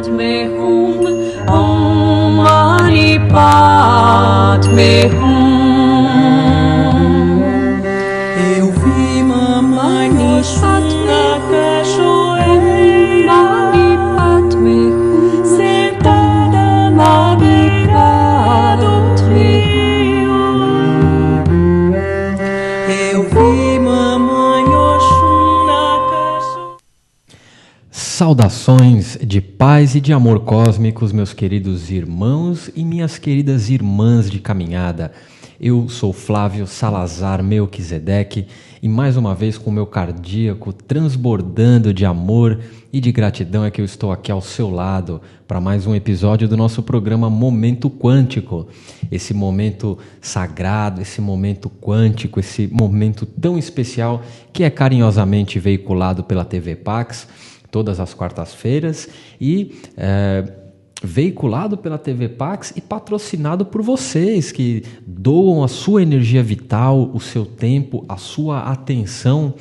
Padme Hum, Om Mani Padme Hum. Eu vi mamãe Nishuna Kashoe Mani Padme Hum, sentada na beira do rio. Eu vi mamãe Oxuna Kashoe. Saudações de paz e de amor cósmicos, meus queridos irmãos e minhas queridas irmãs de caminhada. Eu sou Flávio Salazar Melquisedeque e mais uma vez com o meu cardíaco transbordando de amor e de gratidão é que eu estou aqui ao seu lado para mais um episódio do nosso programa Momento Quântico. Esse momento sagrado, esse momento quântico, esse momento tão especial que é carinhosamente veiculado pela TV Pax todas as quartas-feiras e veiculado pela TV Pax e patrocinado por vocês que doam a sua energia vital, o seu tempo, a sua atenção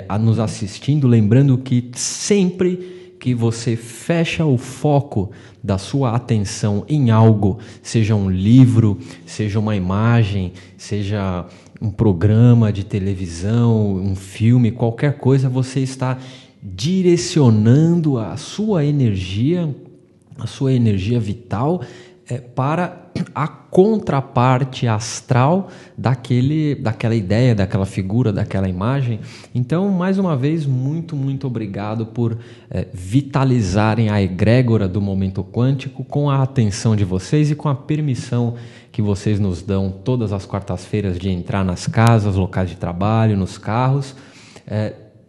a nos assistindo. Lembrando que sempre que você fecha o foco da sua atenção em algo, seja um livro, seja uma imagem, seja um programa de televisão, um filme, qualquer coisa, você está direcionando a sua energia vital para a contraparte astral daquela ideia, daquela figura, daquela imagem. Então, mais uma vez, muito obrigado por vitalizarem a egrégora do momento quântico com a atenção de vocês e com a permissão que vocês nos dão todas as quartas-feiras de entrar nas casas, locais de trabalho, nos carros,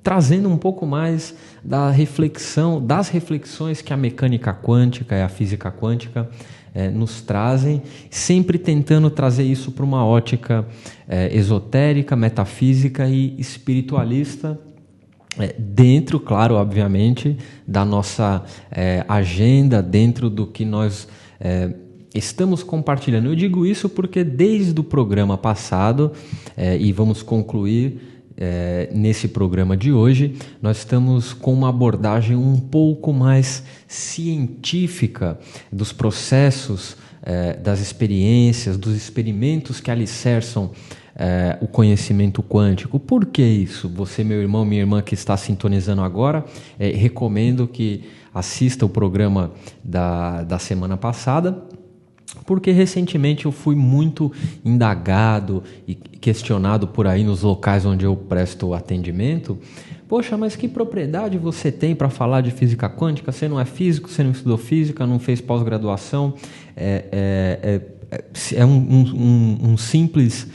trazendo um pouco mais das reflexões que a mecânica quântica e a física quântica nos trazem, sempre tentando trazer isso para uma ótica esotérica, metafísica e espiritualista, dentro, claro, obviamente, da nossa agenda, dentro do que nós estamos compartilhando. Eu digo isso porque desde o programa passado, e vamos concluir nesse programa de hoje, nós estamos com uma abordagem um pouco mais científica dos processos, das experiências, dos experimentos que alicerçam o conhecimento quântico. Por que isso? Você, meu irmão, minha irmã que está sintonizando agora, recomendo que assista o programa da semana passada, porque recentemente eu fui muito indagado e questionado por aí nos locais onde eu presto atendimento. Poxa, mas que propriedade você tem para falar de física quântica? Você não é físico, você não estudou física, não fez pós-graduação, é um simples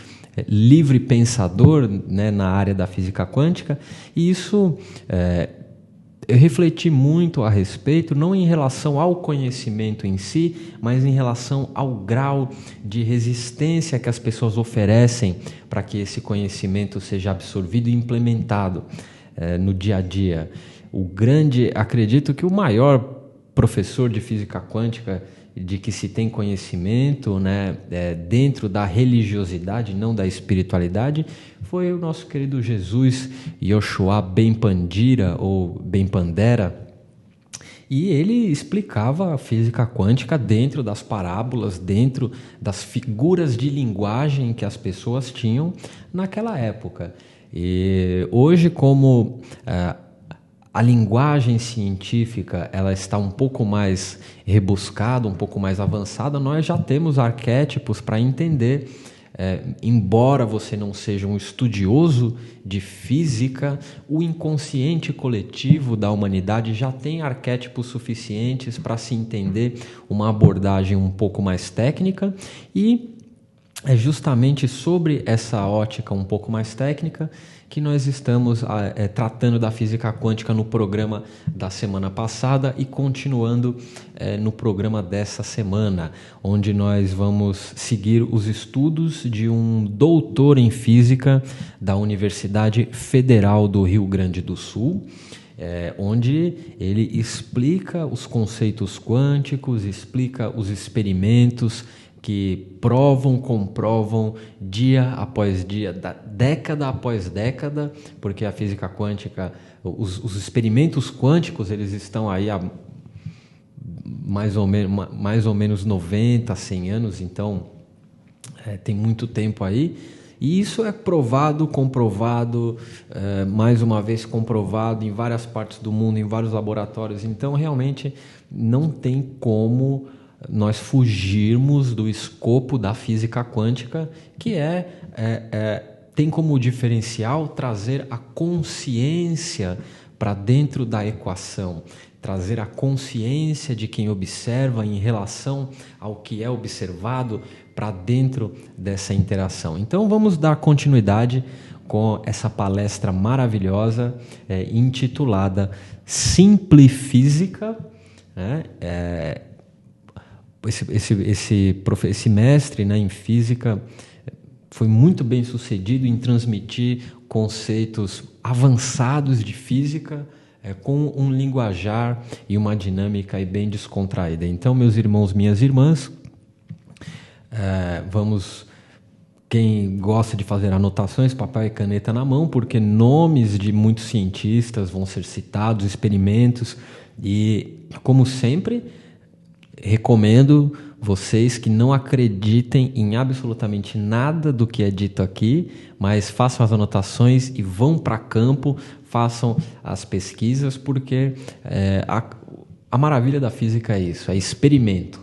livre pensador, né, na área da física quântica. E isso eu refleti muito a respeito, não em relação ao conhecimento em si, mas em relação ao grau de resistência que as pessoas oferecem para que esse conhecimento seja absorvido e implementado no dia a dia. Acredito que o maior professor de física quântica de que se tem conhecimento, né, dentro da religiosidade, não da espiritualidade, foi o nosso querido Jesus Yoshua Ben Pandira, ou Ben Pandera, e ele explicava a física quântica dentro das parábolas, dentro das figuras de linguagem que as pessoas tinham naquela época. E hoje, como a linguagem científica ela está um pouco mais rebuscada, um pouco mais avançada, nós já temos arquétipos para entender. Embora você não seja um estudioso de física, o inconsciente coletivo da humanidade já tem arquétipos suficientes para se entender uma abordagem um pouco mais técnica, e é justamente sobre essa ótica um pouco mais técnica que nós estamos tratando da física quântica no programa da semana passada e continuando no programa dessa semana, onde nós vamos seguir os estudos de um doutor em física da Universidade Federal do Rio Grande do Sul, onde ele explica os conceitos quânticos, explica os experimentos que comprovam dia após dia, década após década, porque a física quântica, os experimentos quânticos, eles estão aí há mais ou menos 90, 100 anos, então tem muito tempo aí. E isso é provado, comprovado, mais uma vez comprovado em várias partes do mundo, em vários laboratórios. Então, realmente, não tem como nós fugirmos do escopo da física quântica, que tem como diferencial trazer a consciência para dentro da equação, trazer a consciência de quem observa em relação ao que é observado para dentro dessa interação. Então vamos dar continuidade com essa palestra maravilhosa intitulada Simplifísica. Esse mestre, né, em física foi muito bem sucedido em transmitir conceitos avançados de física com um linguajar e uma dinâmica bem descontraída. Então, meus irmãos, minhas irmãs, quem gosta de fazer anotações, papel e caneta na mão, porque nomes de muitos cientistas vão ser citados, experimentos, e, como sempre, recomendo vocês que não acreditem em absolutamente nada do que é dito aqui, mas façam as anotações e vão para campo, façam as pesquisas, porque a maravilha da física é isso, é experimento.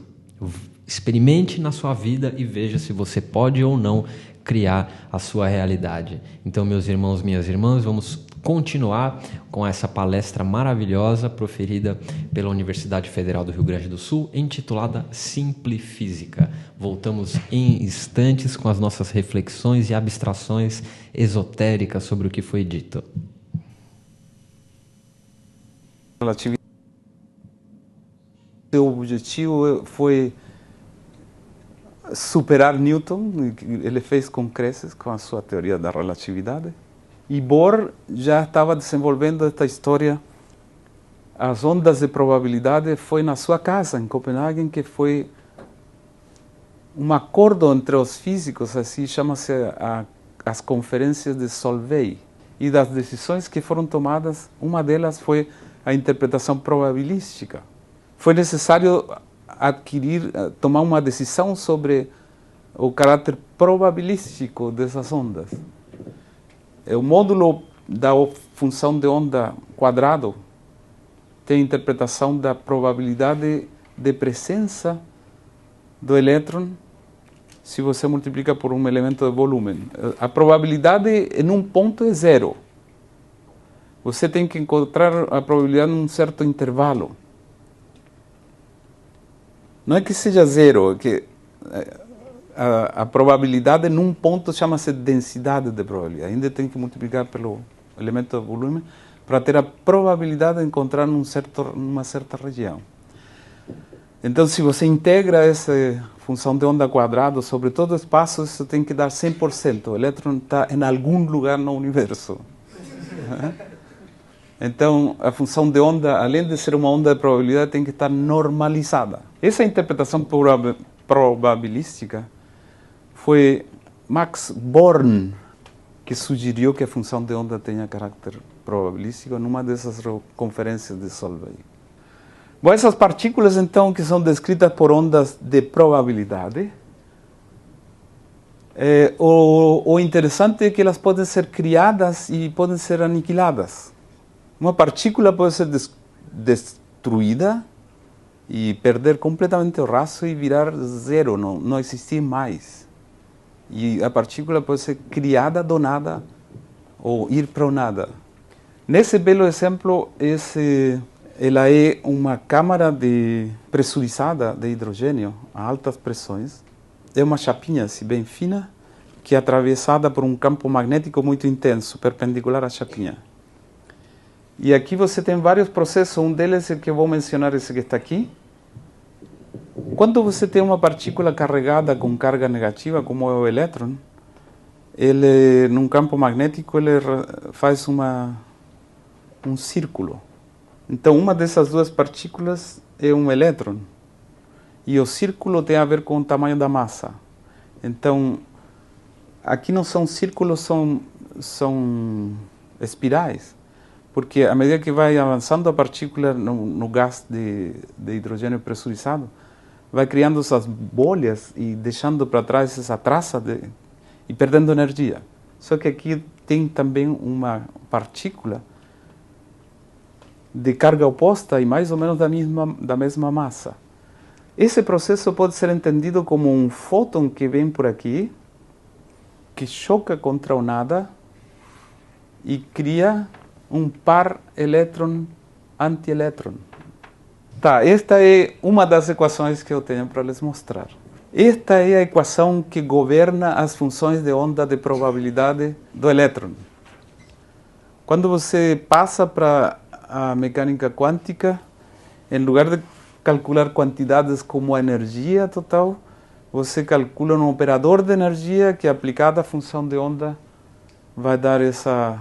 Experimente na sua vida e veja se você pode ou não criar a sua realidade. Então, meus irmãos, minhas irmãs, vamos continuar com essa palestra maravilhosa proferida pela Universidade Federal do Rio Grande do Sul, intitulada Simplifísica. Voltamos em instantes com as nossas reflexões e abstrações esotéricas sobre o que foi dito. Seu objetivo foi superar Newton, ele fez com creces com a sua teoria da relatividade. E Bohr já estava desenvolvendo esta história. As ondas de probabilidade foi na sua casa, em Copenhague, que foi um acordo entre os físicos, assim chama-se as conferências de Solvay. E das decisões que foram tomadas, uma delas foi a interpretação probabilística. Foi necessário tomar uma decisão sobre o caráter probabilístico dessas ondas. O módulo da função de onda quadrado tem a interpretação da probabilidade de presença do elétron se você multiplica por um elemento de volume. A probabilidade em um ponto é zero. Você tem que encontrar a probabilidade em um certo intervalo. Não é que seja zero, é que a probabilidade num ponto chama-se densidade de probabilidade. Ainda tem que multiplicar pelo elemento de volume para ter a probabilidade de encontrar numa certa região. Então, se você integra essa função de onda quadrada sobre todo o espaço, isso tem que dar 100%. O elétron está em algum lugar no universo. Então, a função de onda, além de ser uma onda de probabilidade, tem que estar normalizada. Essa interpretação probabilística foi Max Born que sugeriu que a função de onda tenha caráter probabilístico numa dessas conferências de Solvay. Bom, essas partículas, então, que são descritas por ondas de probabilidade, o interessante é que elas podem ser criadas e podem ser aniquiladas. Uma partícula pode ser destruída e perder completamente o rastro e virar zero, não existir mais. E a partícula pode ser criada do nada ou ir para o nada. Nesse belo exemplo, ela é uma câmara pressurizada de hidrogênio a altas pressões. É uma chapinha assim, bem fina, que é atravessada por um campo magnético muito intenso, perpendicular à chapinha. E aqui você tem vários processos, um deles é que eu vou mencionar, esse que está aqui. Quando você tem uma partícula carregada com carga negativa, como é o elétron, ele, num campo magnético, ele faz um círculo. Então, uma dessas duas partículas é um elétron. E o círculo tem a ver com o tamanho da massa. Então, aqui não são círculos, são espirais. Porque à medida que vai avançando a partícula no gás de hidrogênio pressurizado, vai criando essas bolhas e deixando para trás essa traça e perdendo energia. Só que aqui tem também uma partícula de carga oposta e mais ou menos da mesma massa. Esse processo pode ser entendido como um fóton que vem por aqui, que choca contra o nada e cria um par elétron-antielétron. Tá, esta é uma das equações que eu tenho para lhes mostrar. Esta é a equação que governa as funções de onda de probabilidade do elétron. Quando você passa para a mecânica quântica, em lugar de calcular quantidades como a energia total, você calcula um operador de energia que, aplicada à função de onda, vai dar essa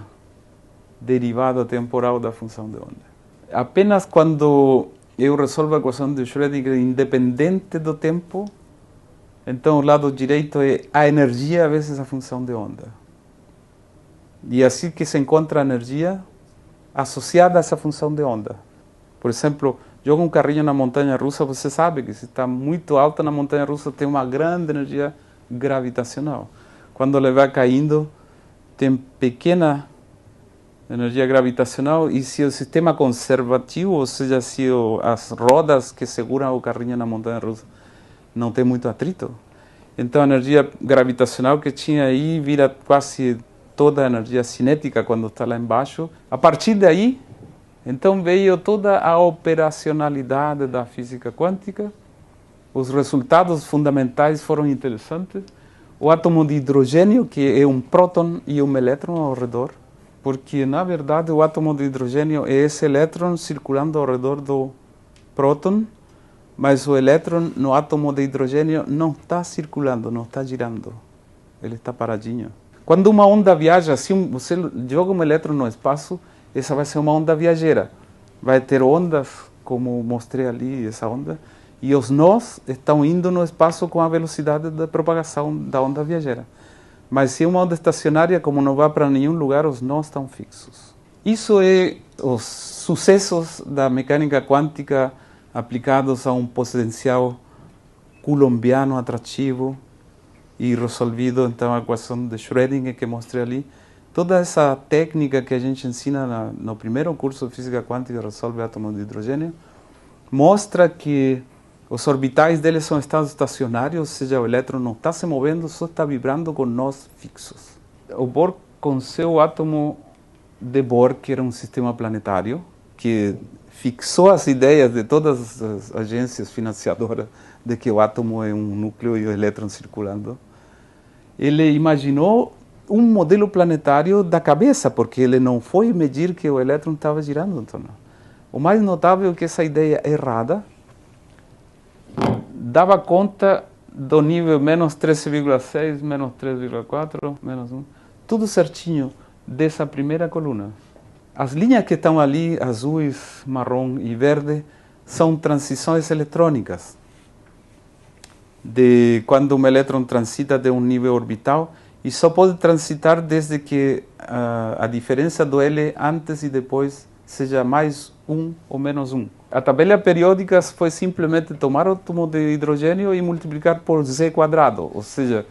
derivada temporal da função de onda. Apenas quando eu resolvo a equação de Schrödinger independente do tempo, então o lado direito é a energia vezes a função de onda. E assim que se encontra a energia associada a essa função de onda. Por exemplo, joga um carrinho na montanha-russa, você sabe que se está muito alta na montanha-russa tem uma grande energia gravitacional. Quando ele vai caindo, tem pequena energia gravitacional, e se o sistema conservativo, ou seja, se as rodas que seguram o carrinho na montanha-russa não tem muito atrito, então a energia gravitacional que tinha aí vira quase toda a energia cinética quando está lá embaixo. A partir daí, então veio toda a operacionalidade da física quântica, os resultados fundamentais foram interessantes. O átomo de hidrogênio, que é um próton e um elétron ao redor, porque na verdade o átomo de hidrogênio é esse elétron circulando ao redor do próton, mas o elétron no átomo de hidrogênio não está circulando, não está girando, ele está paradinho. Quando uma onda viaja, se você joga um elétron no espaço, essa vai ser uma onda viajeira. Vai ter ondas, como mostrei ali, essa onda, e os nós estão indo no espaço com a velocidade da propagação da onda viajeira. Mas se é uma onda estacionária, como não vai para nenhum lugar, os nós estão fixos. Isso é os sucessos da mecânica quântica aplicados a um potencial coulombiano atrativo e resolvido, então, a equação de Schrödinger que mostrei ali. Toda essa técnica que a gente ensina no primeiro curso de Física Quântica, resolve átomos de hidrogênio, mostra que os orbitais deles são estados estacionários, ou seja, o elétron não está se movendo, só está vibrando com nós fixos. O Bohr, com seu átomo de Bohr, que era um sistema planetário, que fixou as ideias de todas as agências financiadoras de que o átomo é um núcleo e o elétron circulando, ele imaginou um modelo planetário da cabeça, porque ele não foi medir que o elétron estava girando. Então, o mais notável é que essa ideia errada dava conta do nível menos 13,6, menos 3,4, menos 1, tudo certinho dessa primeira coluna. As linhas que estão ali, azuis, marrom e verde, são transições eletrônicas, de quando um elétron transita de um nível orbital, e só pode transitar desde que a diferença do L antes e depois seja mais 1 ou menos 1. A tabela periódica foi simplesmente tomar o átomo de hidrogênio e multiplicar por Z quadrado, ou seja,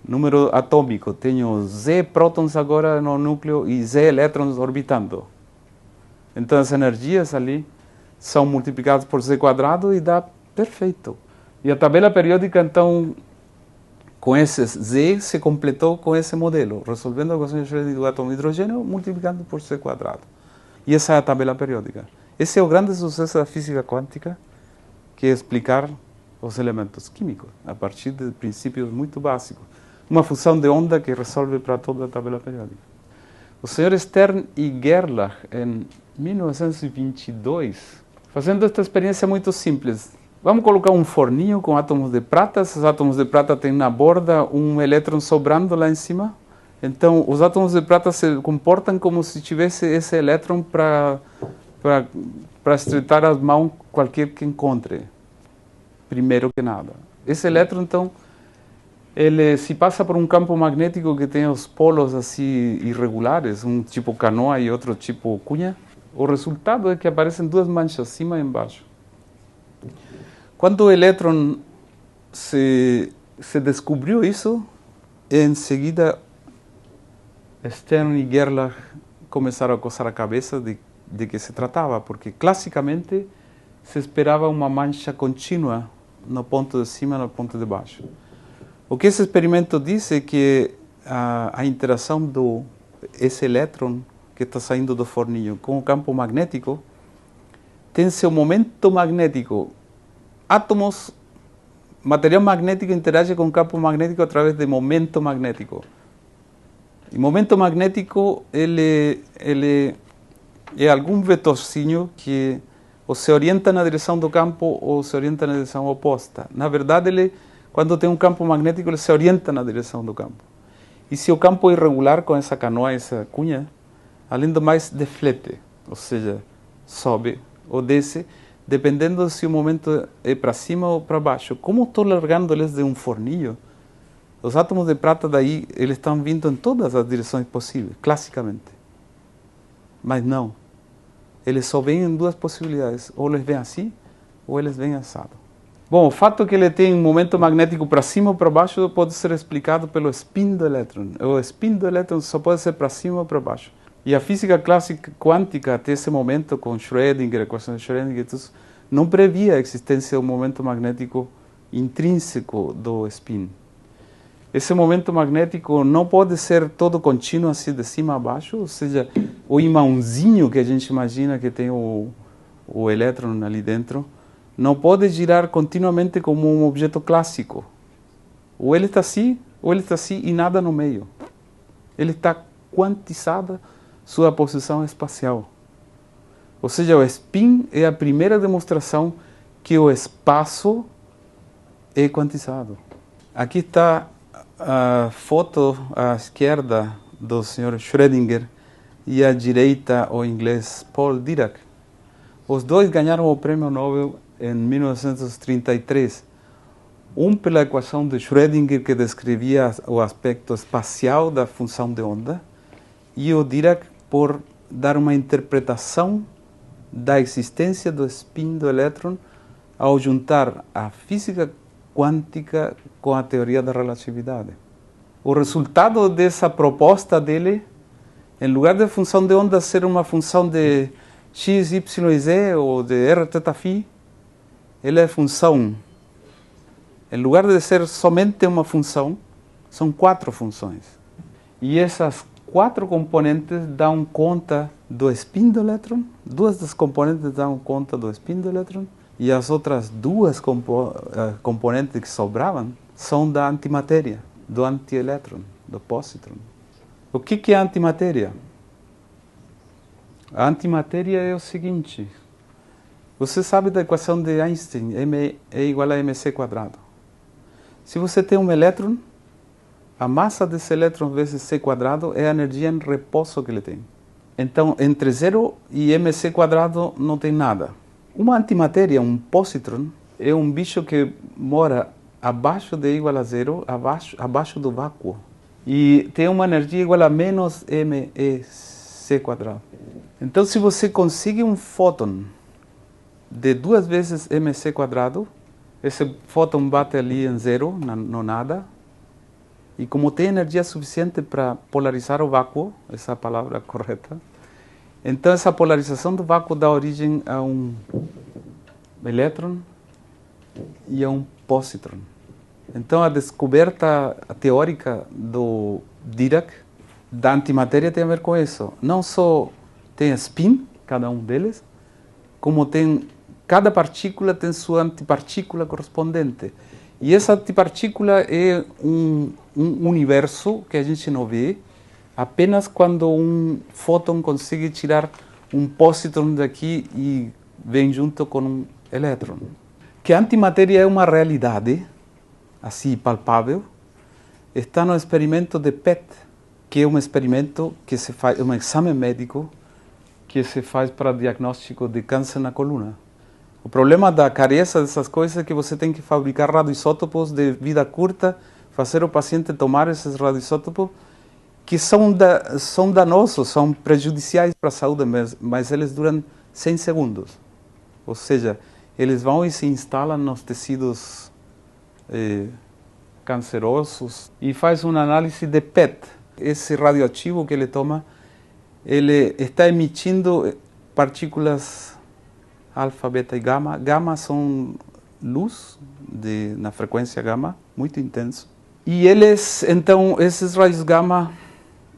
número atômico. Tenho Z prótons agora no núcleo e Z elétrons orbitando. Então as energias ali são multiplicadas por Z quadrado e dá perfeito. E a tabela periódica, então, com esses Z, se completou com esse modelo, resolvendo a equação de Schrödinger do átomo de hidrogênio, multiplicando por Z quadrado. E essa é a tabela periódica. Esse é o grande sucesso da física quântica, que é explicar os elementos químicos, a partir de princípios muito básicos. Uma função de onda que resolve para toda a tabela periódica. O Sr. Stern e Gerlach, em 1922, fazendo esta experiência muito simples. Vamos colocar um forninho com átomos de prata. Esses átomos de prata têm na borda um elétron sobrando lá em cima. Então, os átomos de prata se comportam como se tivesse esse elétron para estreitar as mãos qualquer que encontre, primeiro que nada. Esse elétron, então, ele se passa por um campo magnético que tem os polos assim irregulares, um tipo canoa e outro tipo cunha, o resultado é que aparecem duas manchas, cima e embaixo. Quando o elétron se descobriu isso, em seguida Stern e Gerlach começaram a coçar a cabeça de que se tratava, porque classicamente se esperava uma mancha contínua no ponto de cima e no ponto de baixo. O que esse experimento diz é que a interação esse elétron que está saindo do forninho com o campo magnético tem seu momento magnético. Átomos, material magnético interage com o campo magnético através de momento magnético. E momento magnético ele é algum vetorzinho que ou se orienta na direção do campo ou se orienta na direção oposta. Na verdade, quando tem um campo magnético, ele se orienta na direção do campo. E se o campo é irregular com essa canoa, essa cunha, além do mais, deflete, ou seja, sobe ou desce, dependendo se o momento é para cima ou para baixo. Como estou largando eles de um fornilho, os átomos de prata daí, eles estão vindo em todas as direções possíveis, classicamente. Mas não. Eles só vêm em duas possibilidades. Ou eles vêm assim, ou eles vêm assado. Bom, o fato que ele tem um momento magnético para cima ou para baixo pode ser explicado pelo spin do elétron. O spin do elétron só pode ser para cima ou para baixo. E a física clássica quântica, até esse momento, com Schrödinger, a equação de Schrödinger, não previa a existência do momento magnético intrínseco do spin. Esse momento magnético não pode ser todo contínuo, assim, de cima a baixo, ou seja, o imãozinho que a gente imagina que tem o elétron ali dentro, não pode girar continuamente como um objeto clássico. Ou ele está assim e nada no meio. Ele está quantizada sua posição espacial. Ou seja, o spin é a primeira demonstração que o espaço é quantizado. Aqui está a foto à esquerda do Sr. Schrödinger e à direita o inglês Paul Dirac. Os dois ganharam o prêmio Nobel em 1933. Um pela equação de Schrödinger que descrevia o aspecto espacial da função de onda e o Dirac por dar uma interpretação da existência do spin do elétron ao juntar a física quântica com a teoria da relatividade. O resultado dessa proposta dele, em lugar da função de onda ser uma função de x, y e z ou de r, θ, φ, ele é função. Em lugar de ser somente uma função, são 4 funções. E essas 4 componentes dão conta do spin do elétron, 2 das componentes dão conta do spin do elétron, e as outras 2 componentes que sobravam são da antimatéria, do antielétron, do positron. O que é a antimatéria? A antimatéria é o seguinte: você sabe da equação de Einstein, M é igual a mc². Se você tem um elétron, a massa desse elétron vezes c² é a energia em repouso que ele tem. Então, entre 0 e mc² não tem nada. Uma antimatéria, um positron, é um bicho que mora abaixo de igual a 0, abaixo do vácuo. E tem uma energia igual a menos mec². Então, se você consegue um fóton de 2 vezes mc², esse fóton bate ali em 0, no nada, e como tem energia suficiente para polarizar o vácuo, essa é a palavra correta, então essa polarização do vácuo dá origem a um elétron e a um positron. Então a descoberta teórica do Dirac da antimatéria tem a ver com isso. Não só tem spin, cada um deles, como cada partícula tem sua antipartícula correspondente. E essa antipartícula é um universo que a gente não vê, apenas quando um fóton consegue tirar um positron daqui e vem junto com um elétron. Que a antimatéria é uma realidade, assim palpável, está no experimento de PET, que é um experimento que se faz, um exame médico que se faz para diagnóstico de câncer na coluna. O problema da carência dessas coisas é que você tem que fabricar radioisótopos de vida curta, fazer o paciente tomar esses radioisótopos que são danosos, são prejudiciais para a saúde, mas eles duram 100 segundos. Ou seja, eles vão e se instalam nos tecidos cancerosos e faz uma análise de PET. Esse radioativo que ele toma, ele está emitindo partículas alfa, beta e gama. Gama são luz na frequência gama, muito intenso. E então, esses raios gama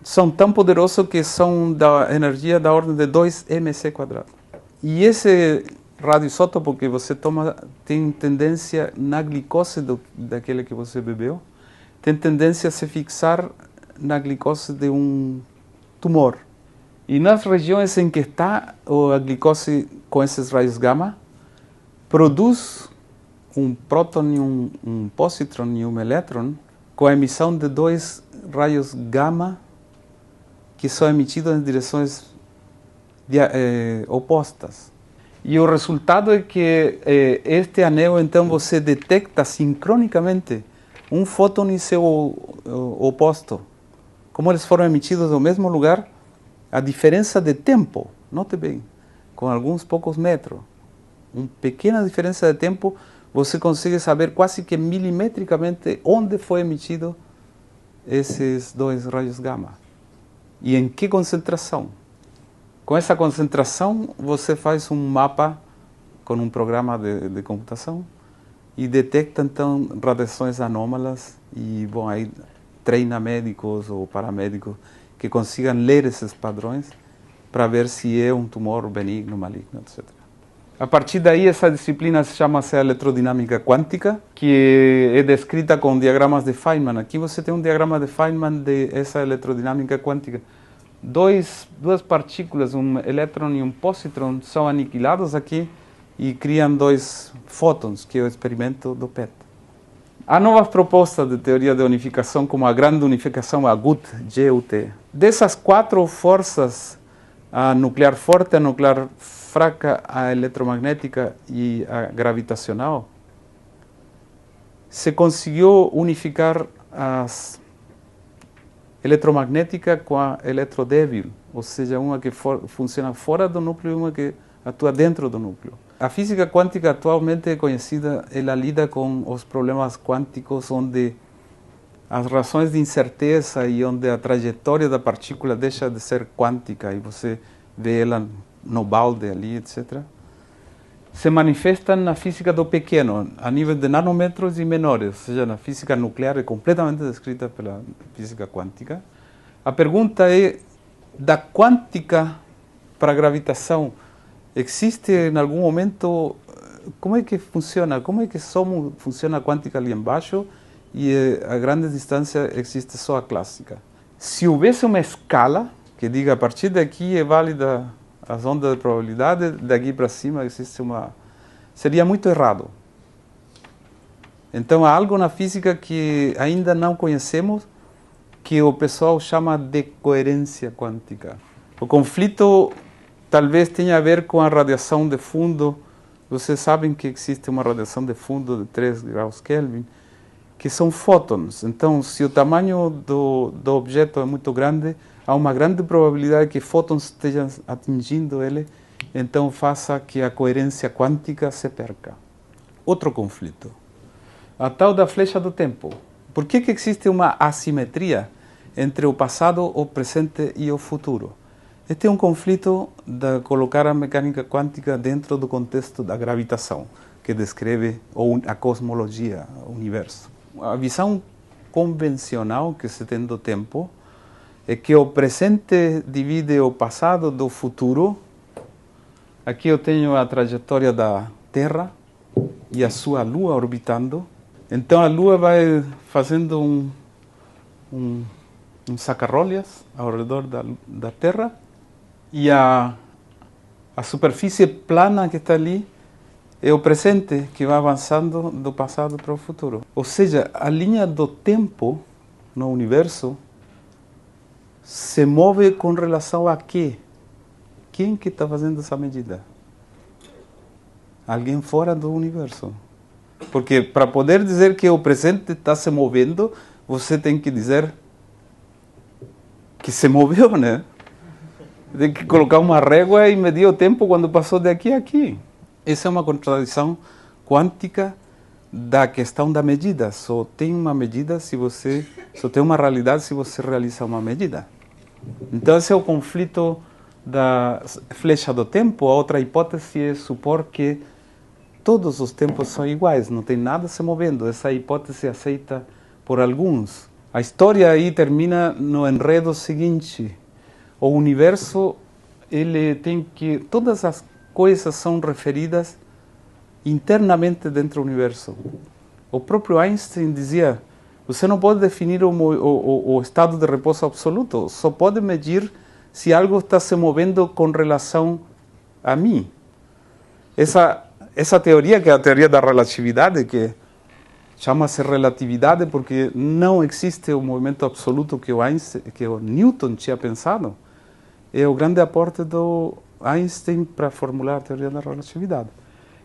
são tão poderosos que são da energia da ordem de 2 mc². E esse radioisótopo que você toma tem tendência, na glicose daquele que você bebeu, tem tendência a se fixar na glicose de um tumor. E nas regiões em que está a glicose com esses raios gama, produz um próton e um positron e um elétron com a emissão de 2 raios gama que são emitidos em direções opostas. E o resultado é que este anel, então, você detecta sincronicamente um fóton e seu oposto. Como eles foram emitidos no mesmo lugar, a diferença de tempo, note bem, com alguns poucos metros, uma pequena diferença de tempo, você consegue saber quase que milimetricamente onde foi emitido esses 2 raios gama e em que concentração. Com essa concentração, você faz um mapa com um programa de computação e detecta, então, radiações anômalas e, bom, aí treina médicos ou paramédicos que consigam ler esses padrões para ver se é um tumor benigno, maligno, etc. A partir daí, essa disciplina chama-se eletrodinâmica quântica, que é descrita com diagramas de Feynman. Aqui você tem um diagrama de Feynman dessa eletrodinâmica quântica. Duas partículas, um elétron e um positron, são aniquilados aqui e criam 2 fótons, que é o experimento do PET. Há novas propostas de teoria de unificação, como a grande unificação, a GUT. Dessas 4 forças, a nuclear forte, a nuclear fraca, a eletromagnética e a gravitacional, se conseguiu unificar as eletromagnética com a eletrodébil, ou seja, uma que funciona fora do núcleo e uma que atua dentro do núcleo. A física quântica atualmente é conhecida, ela lida com os problemas quânticos onde as razões de incerteza e onde a trajetória da partícula deixa de ser quântica e você vê ela no balde ali, etc., se manifestam na física do pequeno, a nível de nanômetros e menores, ou seja, na física nuclear é completamente descrita pela física quântica. A pergunta é, da quântica para a gravitação, existe em algum momento, como é que funciona? Como é que funciona a quântica ali embaixo e a grande distância existe só a clássica? Se houvesse uma escala que diga a partir daqui é válida as ondas de probabilidade, daqui para cima existe seria muito errado. Então há algo na física que ainda não conhecemos, que o pessoal chama de coerência quântica. O conflito talvez tenha a ver com a radiação de fundo. Vocês sabem que existe uma radiação de fundo de 3 graus Kelvin, que são fótons. Então, se o tamanho do objeto é muito grande, há uma grande probabilidade que fótons estejam atingindo ele, então faça que a coerência quântica se perca. Outro conflito. A tal da flecha do tempo. Por que existe uma assimetria entre o passado, o presente e o futuro? Este é um conflito de colocar a mecânica quântica dentro do contexto da gravitação, que descreve a cosmologia, o universo. A visão convencional que se tem do tempo é que o presente divide o passado do futuro. Aqui eu tenho a trajetória da Terra e a sua Lua orbitando. Então a Lua vai fazendo um saca-rolhas ao redor da Terra e a superfície plana que está ali é o presente que vai avançando do passado para o futuro. Ou seja, a linha do tempo no universo se move com relação a quê? Quem que está fazendo essa medida? Alguém fora do universo. Porque para poder dizer que o presente está se movendo, você tem que dizer que se moveu, né? Tem que colocar uma régua e medir o tempo quando passou de aqui a aqui. Essa é uma contradição quântica da questão da medida. Só tem uma medida se você... Só tem uma realidade se você realiza uma medida. Então esse é o conflito da flecha do tempo. A outra hipótese é supor que todos os tempos são iguais, não tem nada se movendo. Essa hipótese é aceita por alguns. A história aí termina no enredo seguinte. O universo, ele tem que... Todas as coisas são referidas internamente dentro do universo. O próprio Einstein dizia, você não pode definir o estado de repouso absoluto, só pode medir se algo está se movendo com relação a mim. Essa teoria, que é a teoria da relatividade, que chama-se relatividade porque não existe o movimento absoluto que o Newton tinha pensado, é o grande aporte do Einstein para formular a teoria da relatividade.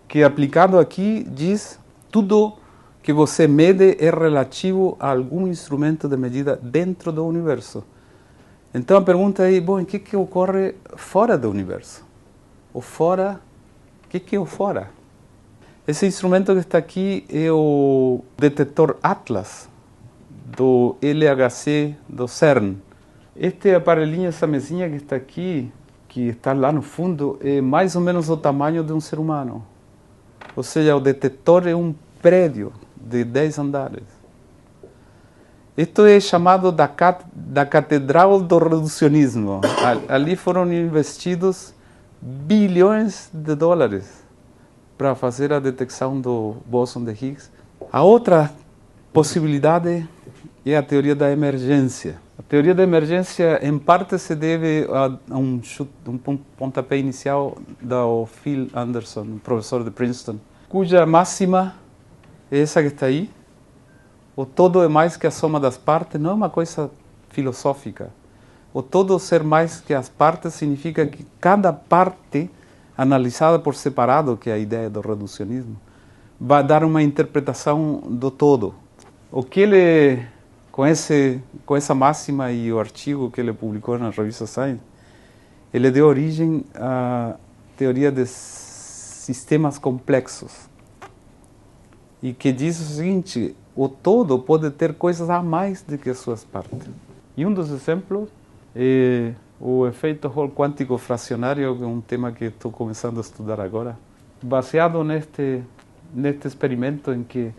Que aplicado aqui diz tudo que você mede é relativo a algum instrumento de medida dentro do universo. Então a pergunta é, bom, o que ocorre fora do universo? O fora, o que é o fora? Esse instrumento que está aqui é o detetor Atlas, do LHC, do CERN. Este aparelhinho, essa mesinha que está aqui, que está lá no fundo, é mais ou menos o tamanho de um ser humano. Ou seja, o detetor é um prédio de 10 andares. Isto é chamado da Catedral do Reducionismo. Ali foram investidos bilhões de dólares para fazer a detecção do bóson de Higgs. A outra possibilidade é a teoria da emergência. A teoria da emergência, em parte, se deve a um pontapé inicial do Phil Anderson, professor de Princeton, cuja máxima é essa que está aí. O todo é mais que a soma das partes, não é uma coisa filosófica. O todo ser mais que as partes significa que cada parte, analisada por separado, que é a ideia do reducionismo, vai dar uma interpretação do todo. O que ele... Com essa máxima e o artigo que ele publicou na revista Science, ele deu origem à teoria de sistemas complexos. E que diz o seguinte, o todo pode ter coisas a mais do que as suas partes. E um dos exemplos é o efeito Hall quântico fracionário, que é um tema que estou começando a estudar agora, baseado neste experimento em que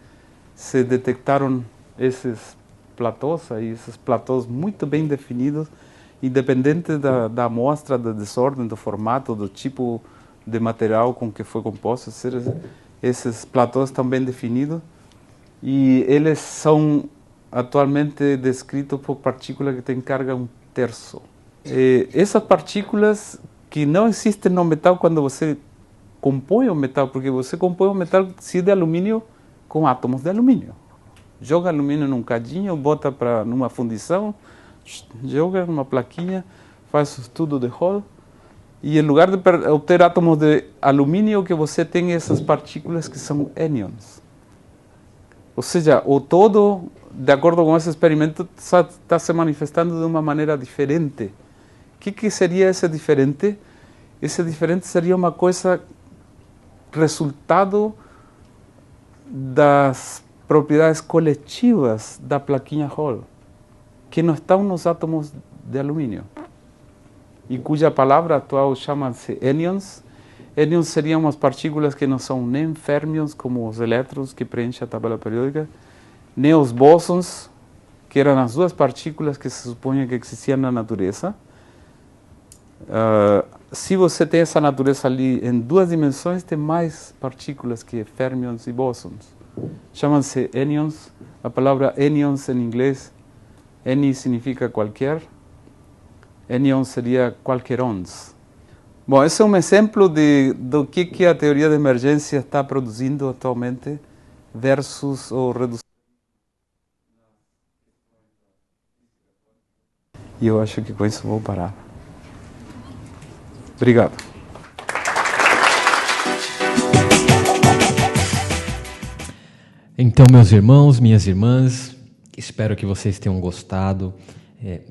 se detectaram esses platôs, esses platôs muito bem definidos, independente da amostra, da desordem, do formato, do tipo de material com que foi composto. Esses platôs estão bem definidos e eles são atualmente descritos por partículas que têm carga 1/3. Essas partículas que não existem no metal quando você compõe o metal, porque você compõe o metal de alumínio com átomos de alumínio. Joga alumínio num cadinho, bota numa fundição, joga numa plaquinha, faz o estudo de Hall, e em lugar de obter átomos de alumínio, que você tem essas partículas que são ânions. Ou seja, o todo, de acordo com esse experimento, está se manifestando de uma maneira diferente. O que seria esse diferente? Esse diferente seria uma coisa resultado das propriedades coletivas da plaquinha Hall, que não estão nos átomos de alumínio, e cuja palavra atual chama-se ânions. Ânions seriam umas partículas que não são nem férmions, como os elétrons que preenchem a tabela periódica, nem os bósons, que eram as duas partículas que se supunha que existiam na natureza. Se você tem essa natureza ali em 2 dimensões, tem mais partículas que férmions e bósons. Chamam-se ânions. A palavra ânions em inglês, any significa qualquer, ânion seria qualquerons. Bom, esse é um exemplo do que a teoria de emergência está produzindo atualmente versus o redução. E eu acho que com isso vou parar. Obrigado. Então, meus irmãos, minhas irmãs, espero que vocês tenham gostado.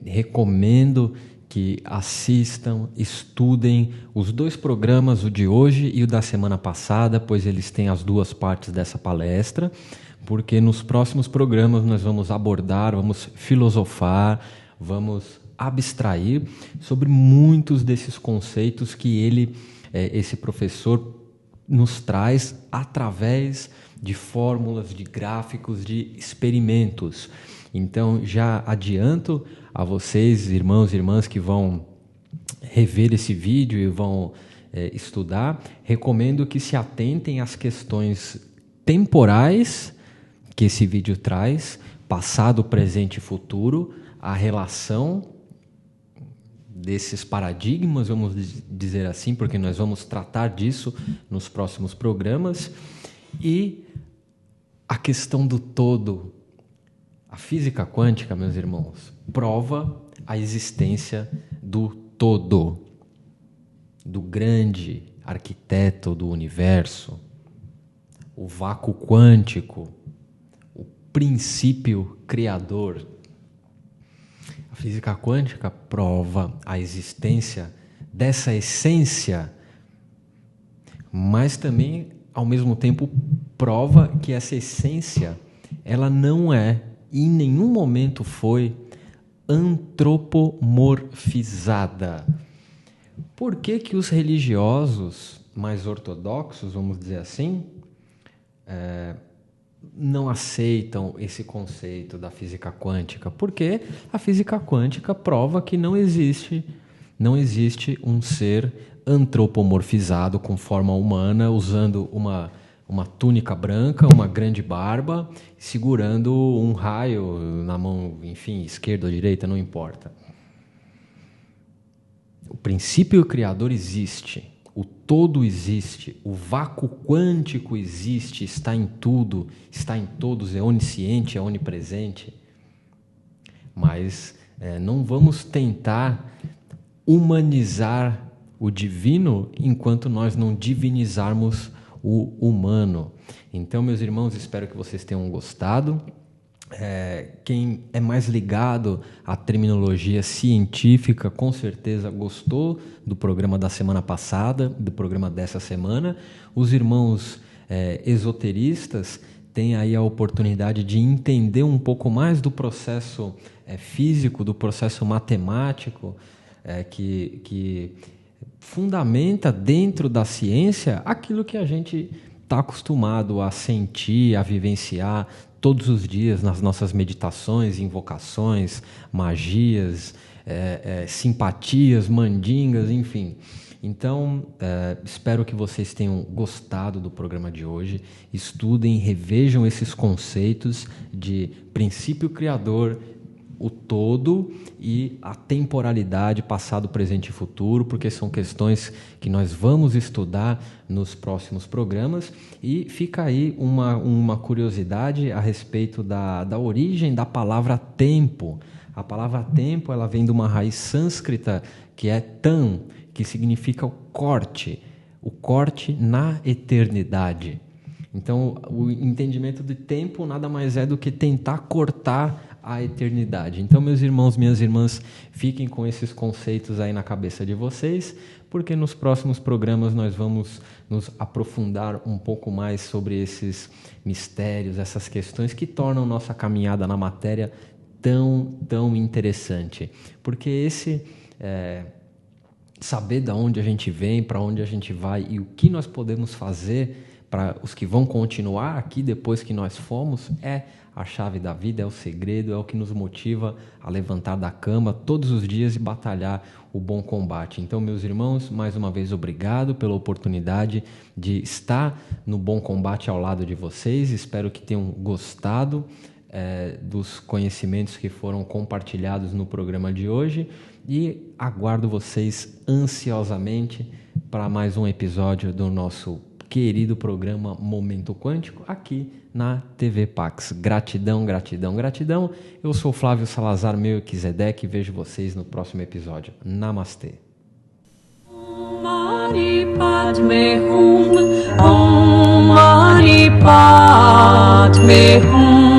Recomendo que assistam, estudem os 2 programas, o de hoje e o da semana passada, pois eles têm as 2 partes dessa palestra, porque nos próximos programas nós vamos abordar, vamos filosofar, vamos abstrair sobre muitos desses conceitos que esse professor nos traz através de fórmulas, de gráficos, de experimentos. Então, já adianto a vocês, irmãos e irmãs que vão rever esse vídeo e vão estudar, recomendo que se atentem às questões temporais que esse vídeo traz, passado, presente e futuro, a relação desses paradigmas, vamos dizer assim, porque nós vamos tratar disso nos próximos programas, e a questão do todo. A física quântica, meus irmãos, prova a existência do todo, do grande arquiteto do universo, o vácuo quântico, o princípio criador. A física quântica prova a existência dessa essência, mas também, ao mesmo tempo, prova que essa essência, ela não é, em nenhum momento foi, antropomorfizada. Por que que os religiosos mais ortodoxos, vamos dizer assim, não aceitam esse conceito da física quântica? Porque a física quântica prova que não existe um ser antropomorfizado com forma humana, usando uma túnica branca, uma grande barba, segurando um raio na mão, enfim, esquerda ou direita, não importa. O princípio criador existe. O todo existe, o vácuo quântico existe, está em tudo, está em todos, é onisciente, é onipresente. Mas não vamos tentar humanizar o divino enquanto nós não divinizarmos o humano. Então, meus irmãos, espero que vocês tenham gostado. Quem é mais ligado à terminologia científica, com certeza gostou do programa da semana passada, do programa dessa semana. Os irmãos esoteristas têm aí a oportunidade de entender um pouco mais do processo físico, do processo matemático, que fundamenta dentro da ciência aquilo que a gente está acostumado a sentir, a vivenciar todos os dias nas nossas meditações, invocações, magias, simpatias, mandingas, enfim. Então, espero que vocês tenham gostado do programa de hoje. Estudem, revejam esses conceitos de princípio criador, o todo e a temporalidade, passado, presente e futuro, porque são questões que nós vamos estudar nos próximos programas. E fica aí uma curiosidade a respeito da origem da palavra tempo. A palavra tempo, ela vem de uma raiz sânscrita que é tam, que significa o corte na eternidade. Então, o entendimento de tempo nada mais é do que tentar cortar a eternidade. Então, meus irmãos, minhas irmãs, fiquem com esses conceitos aí na cabeça de vocês, porque nos próximos programas nós vamos nos aprofundar um pouco mais sobre esses mistérios, essas questões que tornam nossa caminhada na matéria tão interessante. Porque saber de onde a gente vem, para onde a gente vai e o que nós podemos fazer para os que vão continuar aqui depois que nós fomos, é a chave da vida, é o segredo, é o que nos motiva a levantar da cama todos os dias e batalhar o bom combate. Então, meus irmãos, mais uma vez obrigado pela oportunidade de estar no bom combate ao lado de vocês. Espero que tenham gostado dos conhecimentos que foram compartilhados no programa de hoje e aguardo vocês ansiosamente para mais um episódio do nosso querido programa Momento Quântico aqui na TV Pax. Gratidão, gratidão, gratidão. Eu sou Flávio Salazar Melquisedeque e vejo vocês no próximo episódio. Namastê. Mani Padme Hum, Om Mani Padme Padme Hum.